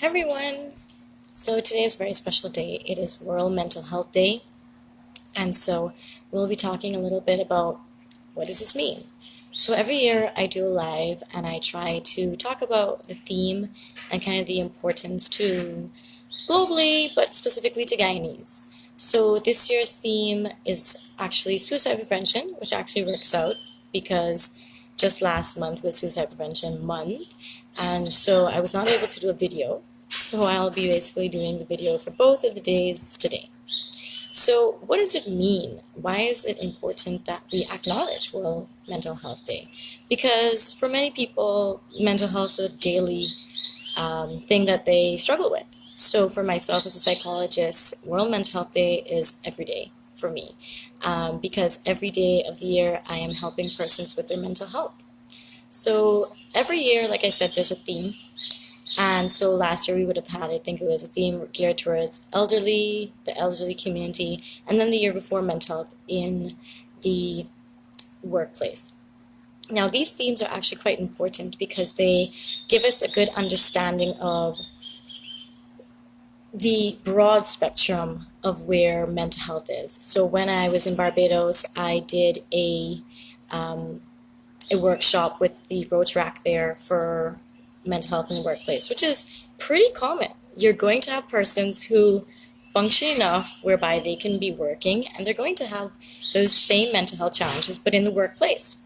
Hi everyone! So today is a very special day. It is World Mental Health Day, and so we'll be talking a little bit about what does this mean. So every year I do a live and I try to talk about the theme and kind of the importance to globally, but specifically to Guyanese. So this year's theme is actually suicide prevention, which actually works out because just last month was Suicide Prevention Month, and so I was not able to do a video. So I'll be basically doing the video for both of the days today. So what does it mean? Why is it important that we acknowledge World Mental Health Day? Because for many people, mental health is a daily thing that they struggle with. So for myself as a psychologist, World Mental Health Day is every day for me, because every day of the year I am helping persons with their mental health. So every year, like I said, there's a theme. And so last year we would have had, I think it was a theme geared towards the elderly community, and then the year before mental health in the workplace. Now these themes are actually quite important because they give us a good understanding of the broad spectrum of where mental health is. So when I was in Barbados, I did a workshop with the Rotaract there for mental health in the workplace, which is pretty common. You're going to have persons who function enough whereby they can be working and they're going to have those same mental health challenges, but in the workplace.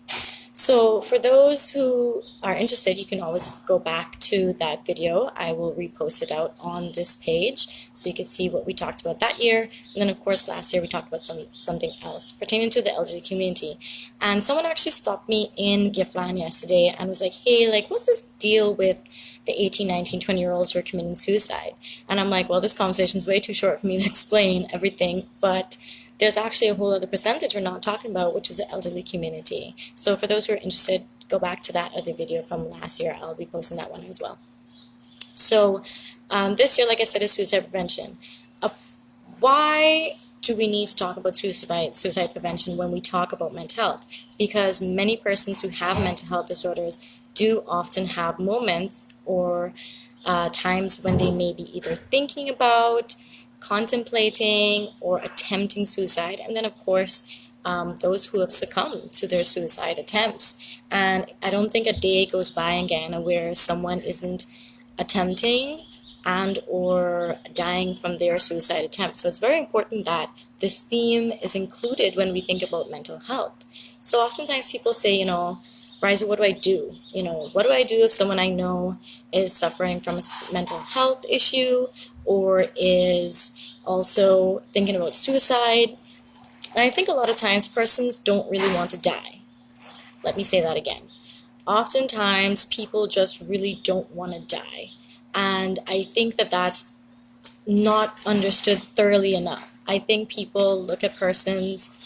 So for those who are interested, you can always go back to that video. I will repost it out on this page so you can see what we talked about that year. And then of course last year we talked about something else pertaining to the elderly community. And someone actually stopped me in Giftland yesterday and was like, hey, like what's this deal with the 18, 19, 20-year-olds who are committing suicide? And I'm like, well, this conversation is way too short for me to explain everything, but there's actually a whole other percentage we're not talking about, which is the elderly community. So for those who are interested, go back to that other video from last year. I'll be posting that one as well. So this year, like I said, is suicide prevention. Why do we need to talk about suicide prevention when we talk about mental health? Because many persons who have mental health disorders do often have moments or times when they may be either thinking about, contemplating, or attempting suicide, and then of course those who have succumbed to their suicide attempts. And I don't think a day goes by in Guyana where someone isn't attempting and or dying from their suicide attempt. So it's very important that this theme is included when we think about mental health. So oftentimes people say, Riza, what do I do? What do I do if someone I know is suffering from a mental health issue or is also thinking about suicide? And I think a lot of times persons don't really want to die. Let me say that again. Oftentimes people just really don't want to die. And I think that that's not understood thoroughly enough. I think people look at persons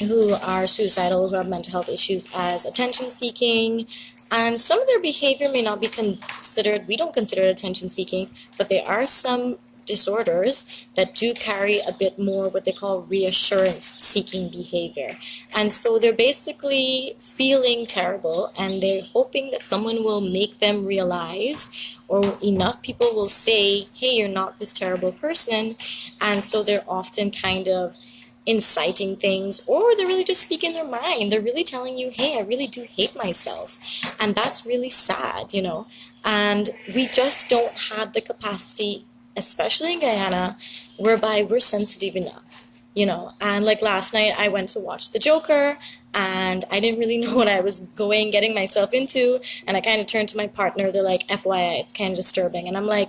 who are suicidal, who have mental health issues, as attention seeking, and some of their behavior may not be considered, we don't consider it attention seeking, but there are some disorders that do carry a bit more what they call reassurance seeking behavior. And so they're basically feeling terrible and they're hoping that someone will make them realize, or enough people will say, hey, you're not this terrible person. And so they're often kind of inciting things, or they're really just speaking their mind. They're really telling you, hey, I really do hate myself. And that's really sad, And we just don't have the capacity, especially in Guyana, whereby we're sensitive enough, And like last night, I went to watch The Joker, and I didn't really know what I was getting myself into. And I kind of turned to my partner. They're like, FYI, it's kind of disturbing. And I'm like,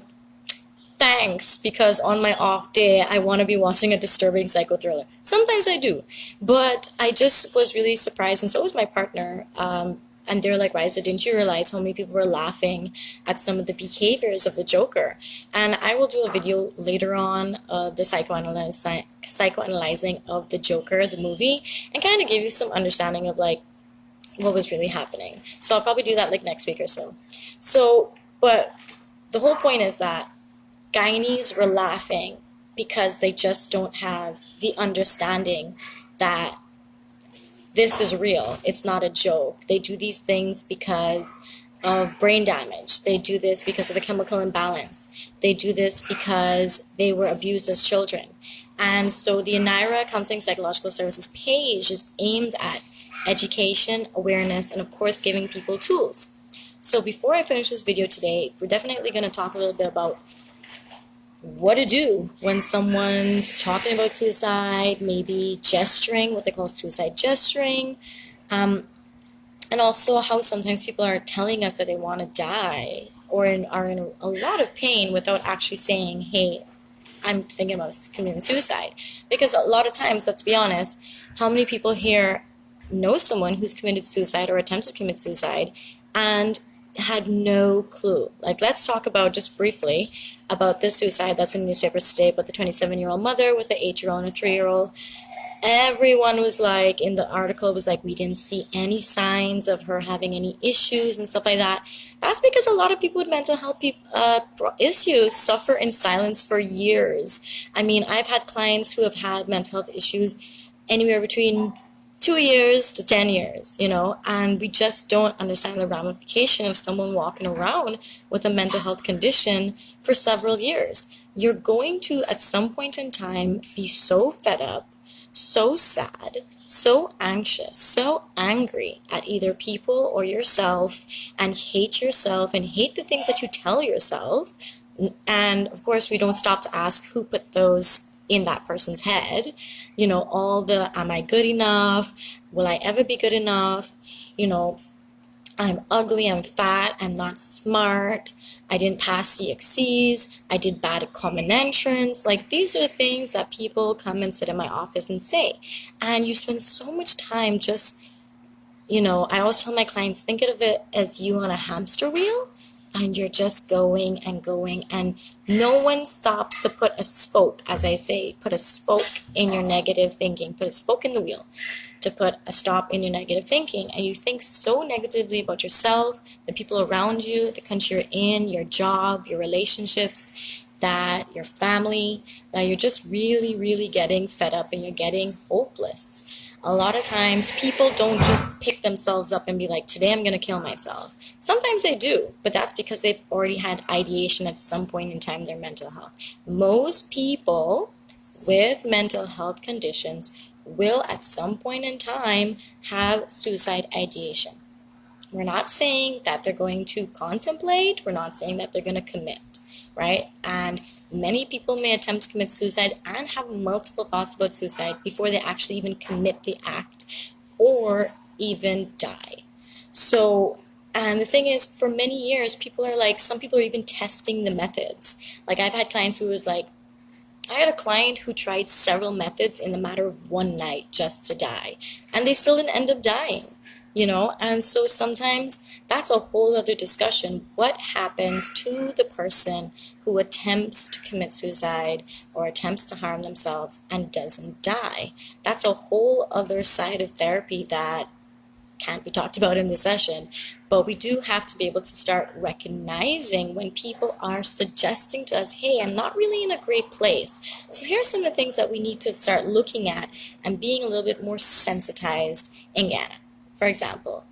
thanks, because on my off day, I want to be watching a disturbing psycho thriller. Sometimes I do, but I just was really surprised, and so was my partner. And they're like, Riza, didn't you realize how many people were laughing at some of the behaviors of the Joker? And I will do a video later on, the psychoanalyzing of the Joker, the movie, and kind of give you some understanding of like what was really happening. So I'll probably do that like next week or so. But the whole point is that Guyanese were laughing because they just don't have the understanding that this is real. It's not a joke. They do these things because of brain damage. They do this because of a chemical imbalance. They do this because they were abused as children. And so the Anira Counseling Psychological Services page is aimed at education, awareness, and of course giving people tools. So before I finish this video today, we're definitely going to talk a little bit about what to do when someone's talking about suicide, maybe gesturing, what they call suicide gesturing, and also how sometimes people are telling us that they want to die or are in a lot of pain without actually saying, hey, I'm thinking about committing suicide. Because a lot of times, let's be honest, how many people here know someone who's committed suicide or attempted to commit suicide and had no clue? Like, let's talk about just briefly about this suicide that's in the newspapers today, about the 27-year-old mother with an 8-year-old and a 3-year-old. Everyone was like, in the article was like, we didn't see any signs of her having any issues and stuff like that. That's because a lot of people with mental health issues suffer in silence for years. I mean, I've had clients who have had mental health issues anywhere between 2 years to 10 years, and we just don't understand the ramification of someone walking around with a mental health condition for several years. You're going to, at some point in time, be so fed up, so sad, so anxious, so angry at either people or yourself, and hate yourself and hate the things that you tell yourself. And of course, we don't stop to ask who put those in that person's head. All the, am I good enough? Will I ever be good enough? I'm ugly, I'm fat, I'm not smart, I didn't pass CXCs, I did bad at common entrance. Like, these are the things that people come and sit in my office and say. And you spend so much time just, I always tell my clients, think of it as you on a hamster wheel, and you're just going and going, and no one stops to put a spoke, as I say, put a spoke in your negative thinking, put a spoke in the wheel to put a stop in your negative thinking. And you think so negatively about yourself, the people around you, the country you're in, your job, your relationships, that your family, that you're just really, really getting fed up and you're getting hopeless. A lot of times people don't just pick themselves up and be like, today I'm going to kill myself. Sometimes they do, but that's because they've already had ideation at some point in time in their mental health. Most people with mental health conditions will at some point in time have suicide ideation. We're not saying that they're going to contemplate, we're not saying that they're going to commit, right? And many people may attempt to commit suicide and have multiple thoughts about suicide before they actually even commit the act or even die. So, and the thing is, for many years, some people are even testing the methods. Like, I've had clients who was like, I had a client who tried several methods in the matter of one night just to die, and they still didn't end up dying, and so sometimes that's a whole other discussion. What happens to the person who attempts to commit suicide or attempts to harm themselves and doesn't die? That's a whole other side of therapy that can't be talked about in this session, but we do have to be able to start recognizing when people are suggesting to us, hey, I'm not really in a great place. So here's some of the things that we need to start looking at and being a little bit more sensitized in Ghana. For example,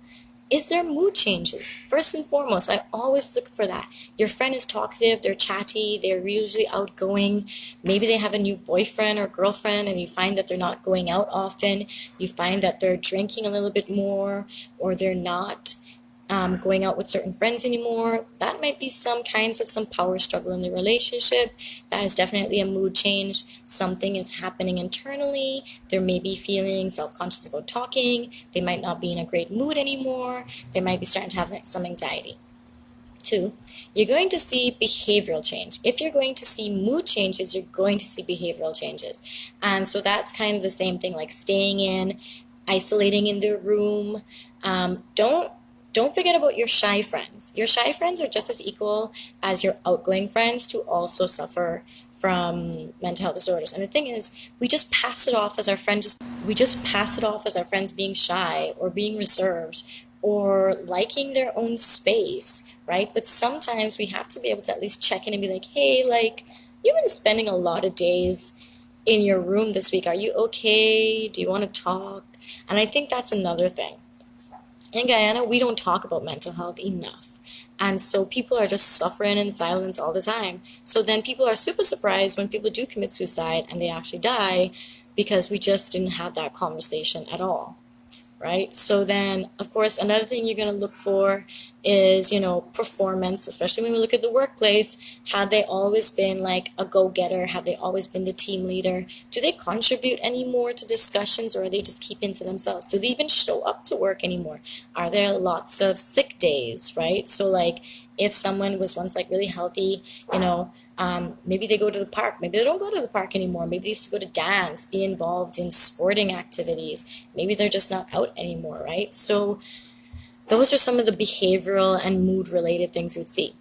is there mood changes? First and foremost, I always look for that. Your friend is talkative, they're chatty, they're usually outgoing. Maybe they have a new boyfriend or girlfriend and you find that they're not going out often. You find that they're drinking a little bit more, or they're not going out with certain friends anymore. That might be some power struggle in the relationship. That is definitely a mood change. Something is happening internally. There may be feeling self-conscious about talking. They might not be in a great mood anymore. They might be starting to have some anxiety. 2, you're going to see behavioral change. If you're going to see mood changes, you're going to see behavioral changes. And so that's kind of the same thing, like staying in, isolating in their room. Don't forget about your shy friends. Your shy friends are just as equal as your outgoing friends to also suffer from mental health disorders. And the thing is, we just pass it off as our friends being shy or being reserved or liking their own space, right? But sometimes we have to be able to at least check in and be like, hey, you've been spending a lot of days in your room this week. Are you okay? Do you want to talk? And I think that's another thing. In Guyana, we don't talk about mental health enough. And so people are just suffering in silence all the time. So then people are super surprised when people do commit suicide and they actually die because we just didn't have that conversation at all, right? So then, of course, another thing you're going to look for is, performance, especially when we look at the workplace. Had they always been like a go-getter? Have they always been the team leader? Do they contribute anymore to discussions, or are they just keeping to themselves? Do they even show up to work anymore? Are there lots of sick days, right? So like if someone was once like really healthy, maybe they go to the park. Maybe they don't go to the park anymore. Maybe they used to go to dance, be involved in sporting activities. Maybe they're just not out anymore, right? So those are some of the behavioral and mood related things we'd see.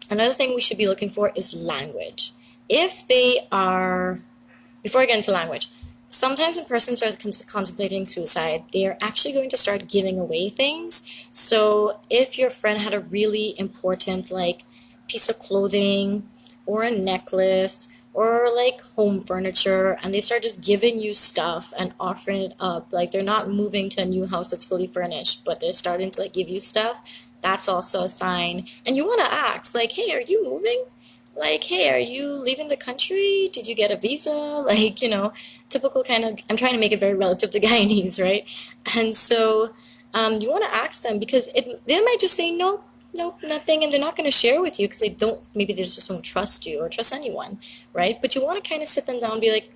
Another thing we should be looking for is language. If they are, before I get into language, sometimes when persons are contemplating suicide, they are actually going to start giving away things. So if your friend had a really important like piece of clothing or a necklace or like home furniture, and they start just giving you stuff and offering it up, like they're not moving to a new house that's fully furnished, but they're starting to like give you stuff, that's also a sign. And you want to ask like, hey, are you moving? Like, hey, are you leaving the country? Did you get a visa? Like, typical kind of, I'm trying to make it very relative to Guyanese, right? And so you want to ask them, because they might just say no, nope, nothing, and they're not going to share with you because maybe they just don't trust you or trust anyone, right? But you want to kind of sit them down and be like,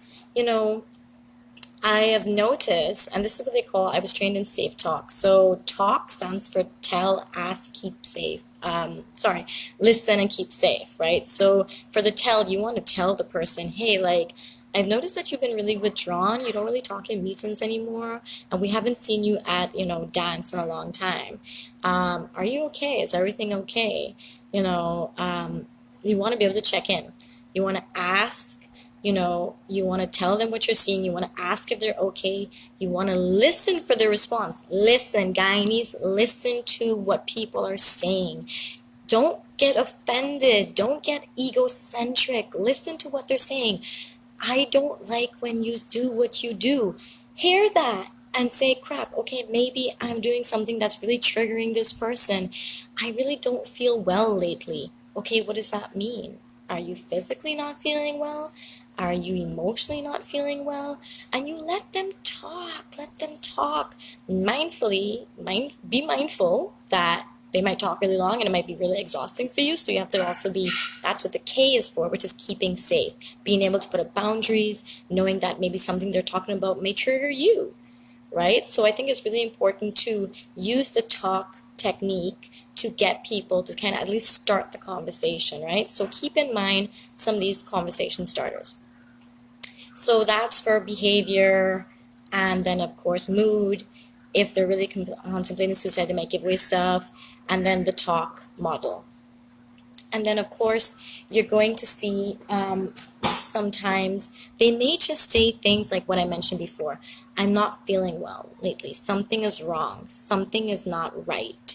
I have noticed, and this is what they call, I was trained in safe talk. So talk stands for tell, ask, keep safe. Listen and keep safe, right? So for the tell, you want to tell the person, hey, like, I've noticed that you've been really withdrawn. You don't really talk in meetings anymore, and we haven't seen you at, dance in a long time. Are you okay? Is everything okay? You want to be able to check in. You want to ask, you want to tell them what you're seeing. You want to ask if they're okay. You want to listen for their response. Listen, Guyanese, listen to what people are saying. Don't get offended. Don't get egocentric. Listen to what they're saying. I don't like when you do what you do. Hear that and say, crap, okay, maybe I'm doing something that's really triggering this person. I really don't feel well lately. Okay, what does that mean? Are you physically not feeling well? Are you emotionally not feeling well? And you let them talk. Let them talk. Be mindful that they might talk really long and it might be really exhausting for you. So you have to also that's what the K is for, which is keeping safe. Being able to put up boundaries, knowing that maybe something they're talking about may trigger you, right? So I think it's really important to use the talk technique to get people to kind of at least start the conversation, right? So keep in mind some of these conversation starters. So that's for behavior, and then of course mood. If they're really contemplating suicide, they might give away stuff, and then the talk model. And then of course you're going to see sometimes they may just say things like what I mentioned before. I'm not feeling well lately. Something is wrong. Something is not right.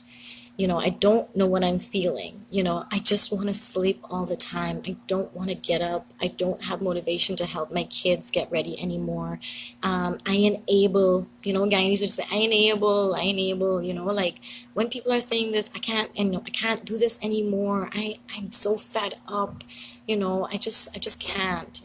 I don't know what I'm feeling. I just want to sleep all the time. I don't want to get up. I don't have motivation to help my kids get ready anymore. I enable, Guyanese would say, I enable, like when people are saying this, I can't do this anymore. I'm so fed up. I just can't,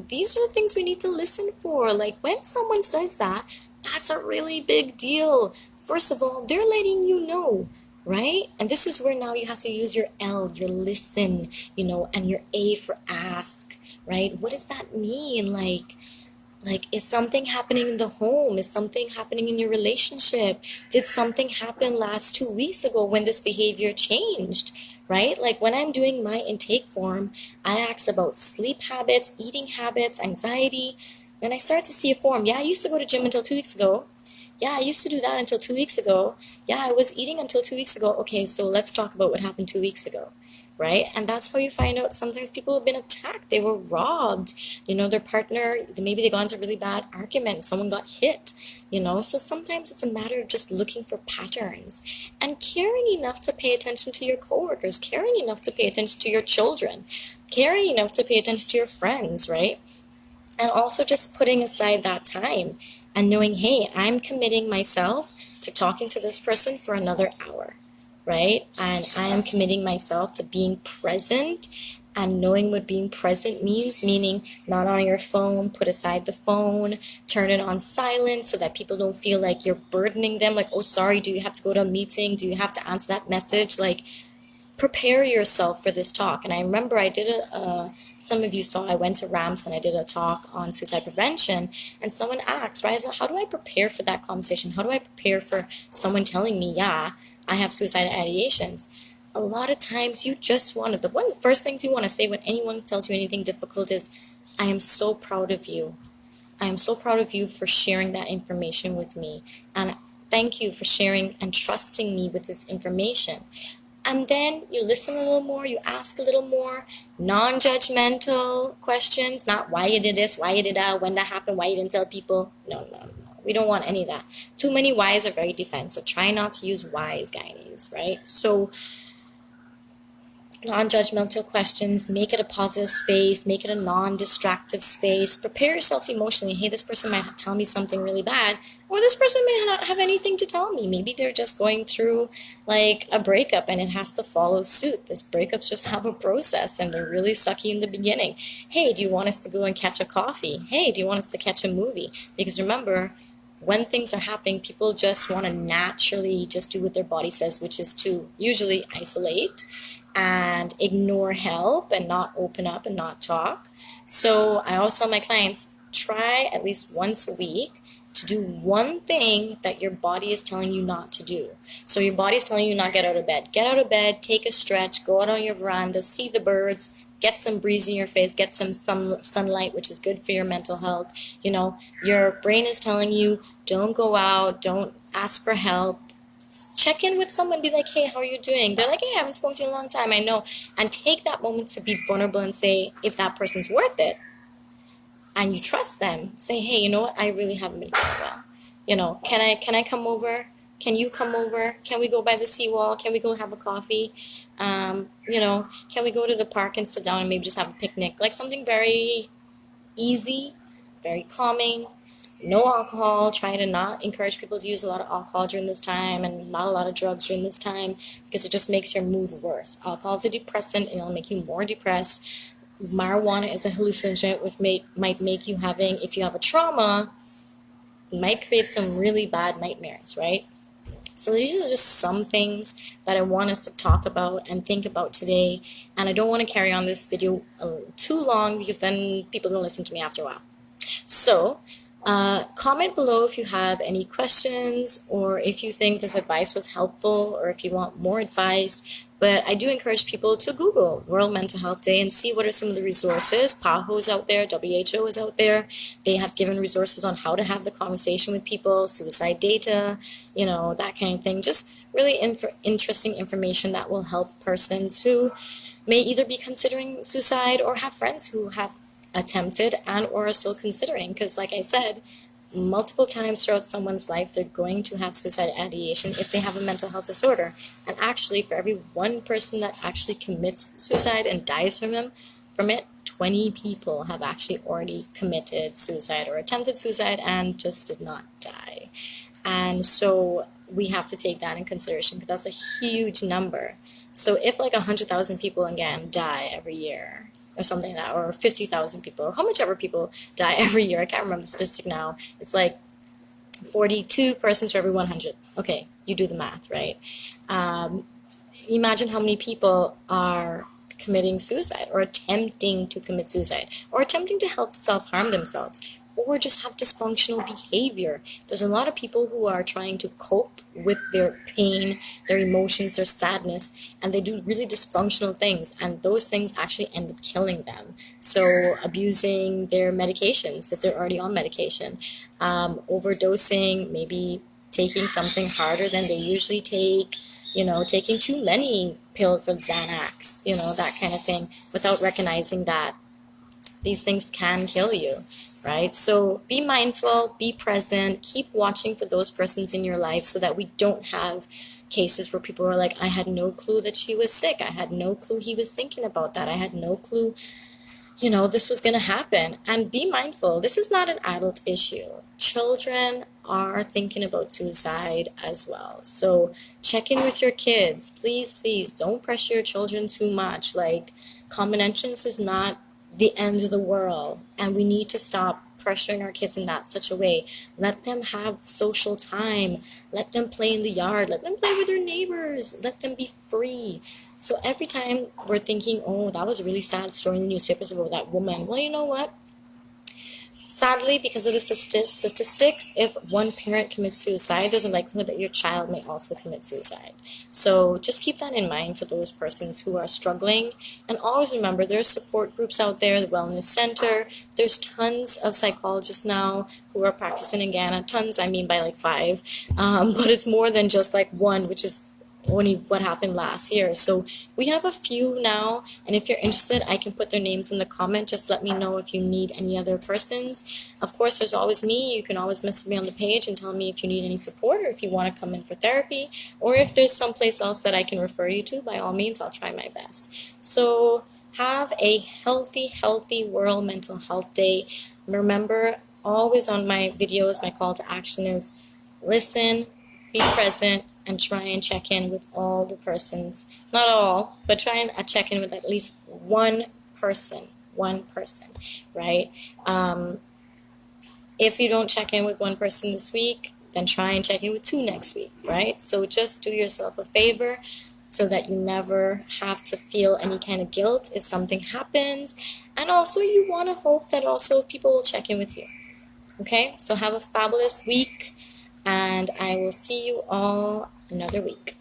these are the things we need to listen for. Like when someone says that, that's a really big deal. First of all, they're letting you know, right? And this is where now you have to use your L, your listen, and your A for ask, right? What does that mean? Like, is something happening in the home? Is something happening in your relationship? Did something happen last 2 weeks ago when this behavior changed, right? Like when I'm doing my intake form, I ask about sleep habits, eating habits, anxiety. Then I start to see a form. Yeah, I used to go to gym until 2 weeks ago. Yeah, I used to do that until 2 weeks ago. Yeah, I was eating until 2 weeks ago. Okay, so let's talk about what happened 2 weeks ago, right? And that's how you find out sometimes people have been attacked. They were robbed. Their partner, maybe they got into a really bad argument. Someone got hit, So sometimes it's a matter of just looking for patterns and caring enough to pay attention to your coworkers, caring enough to pay attention to your children, caring enough to pay attention to your friends, right? And also just putting aside that time and knowing, hey, I'm committing myself to talking to this person for another hour, right? And I am committing myself to being present and knowing what being present means, meaning not on your phone, put aside the phone, turn it on silent so that people don't feel like you're burdening them. Like, oh, sorry, do you have to go to a meeting? Do you have to answer that message? Like, prepare yourself for this talk. And I remember I did some of you saw I went to Ramps and I did a talk on suicide prevention, and someone asked, right, so how do I prepare for that conversation? How do I prepare for someone telling me, yeah, I have suicidal ideations? A lot of times you just want to, the one of the first things you want to say when anyone tells you anything difficult is, I am so proud of you. I am so proud of you for sharing that information with me. And thank you for sharing and trusting me with this information. And then you listen a little more, you ask a little more, non-judgmental questions, not why you did this, why you did that, when that happened, why you didn't tell people. No, no, no. We don't want any of that. Too many whys are very defensive. Try not to use whys, guys, right? So non-judgmental questions, make it a positive space, make it a non-distractive space. Prepare yourself emotionally. Hey, this person might tell me something really bad, or this person may not have anything to tell me. Maybe they're just going through like a breakup and it has to follow suit. This breakups just have a process and they're really sucky in the beginning. Hey, do you want us to go and catch a coffee? Hey, do you want us to catch a movie? Because remember, when things are happening, people just want to naturally just do what their body says, which is to usually isolate and ignore help and not open up and not talk. So I always tell my clients, try at least once a week to do one thing that your body is telling you not to do. So your body is telling you not get out of bed. Get out of bed, take a stretch, go out on your veranda, see the birds, get some breeze in your face, get some sunlight, which is good for your mental health. You know, your brain is telling you, don't go out, don't ask for help. Check in with someone, be like, hey, how are you doing? They're like, hey, I haven't spoken to you in a long time, I know. And take that moment to be vulnerable and say, if that person's worth it, and you trust them, say, hey, you know what, I really haven't been feeling well. You know, can I come over? Can you come over? Can we go by the seawall? Can we go have a coffee? You know, can we go to the park and sit down and maybe just have a picnic? Like something very easy, very calming. No alcohol. Try to not encourage people to use a lot of alcohol during this time and not a lot of drugs during this time because it just makes your mood worse. Alcohol is a depressant and it'll make you more depressed. Marijuana is a hallucinogen which might make you having, if you have a trauma, might create some really bad nightmares, right? So these are just some things that I want us to talk about and think about today. And I don't want to carry on this video too long because then people don't listen to me after a while. So comment below if you have any questions or if you think this advice was helpful or if you want more advice. But I do encourage people to Google World Mental Health Day and see what are some of the resources. PAHO is out there, WHO is out there. They have given resources on how to have the conversation with people, suicide data, you know, that kind of thing. Just really interesting information that will help persons who may either be considering suicide or have friends who have attempted and or are still considering, because like I said, multiple times throughout someone's life they're going to have suicide ideation if they have a mental health disorder. And actually for every one person that actually commits suicide and dies from it, 20 people have actually already committed suicide or attempted suicide and just did not die. And so we have to take that in consideration because that's a huge number. So if like 100,000 people again die every year or something like that, or 50,000 people, or how much ever people die every year, I can't remember the statistic now, it's like 42 persons for every 100. Okay, you do the math, right? Imagine how many people are committing suicide or attempting to commit suicide or attempting to help self-harm themselves or just have dysfunctional behavior. There's a lot of people who are trying to cope with their pain, their emotions, their sadness, and they do really dysfunctional things, and those things actually end up killing them. So abusing their medications if they're already on medication, overdosing, maybe taking something harder than they usually take, you know, taking too many pills of Xanax, you know, that kind of thing, without recognizing that these things can kill you, right? So be mindful, be present, keep watching for those persons in your life so that we don't have cases where people are like, I had no clue that she was sick. I had no clue he was thinking about that. I had no clue this was going to happen. And be mindful, this is not an adult issue. Children are thinking about suicide as well. So check in with your kids. Please, please don't pressure your children too much. Like, common entrance is not the end of the world. And we need to stop pressuring our kids in that such a way. Let them have social time. Let them play in the yard. Let them play with their neighbors. Let them be free. So every time we're thinking, oh, that was a really sad story in the newspapers about that woman. Well, you know what? Sadly, because of the statistics, if one parent commits suicide, there's a likelihood that your child may also commit suicide. So just keep that in mind for those persons who are struggling. And always remember, there's support groups out there, the Wellness Center. There's tons of psychologists now who are practicing in Ghana. Tons, I mean by like 5. But it's more than just like one, which is only what happened last year. So we have a few now, and if you're interested, I can put their names in the comment. Just let me know if you need any other persons. Of course, there's always me. You can always message me on the page and tell me if you need any support, or if you want to come in for therapy, or if there's someplace else that I can refer you to. By all means, I'll try my best. So have a healthy World Mental Health Day. Remember, always on my videos, my call to action is listen, be present, and try and check in with all the persons. Not all, but try and check in with at least one person, right? If you don't check in with one person this week, then try and check in with 2 next week, right? So just do yourself a favor so that you never have to feel any kind of guilt if something happens. And also, you want to hope that also people will check in with you. Okay, so have a fabulous week, and I will see you all another week.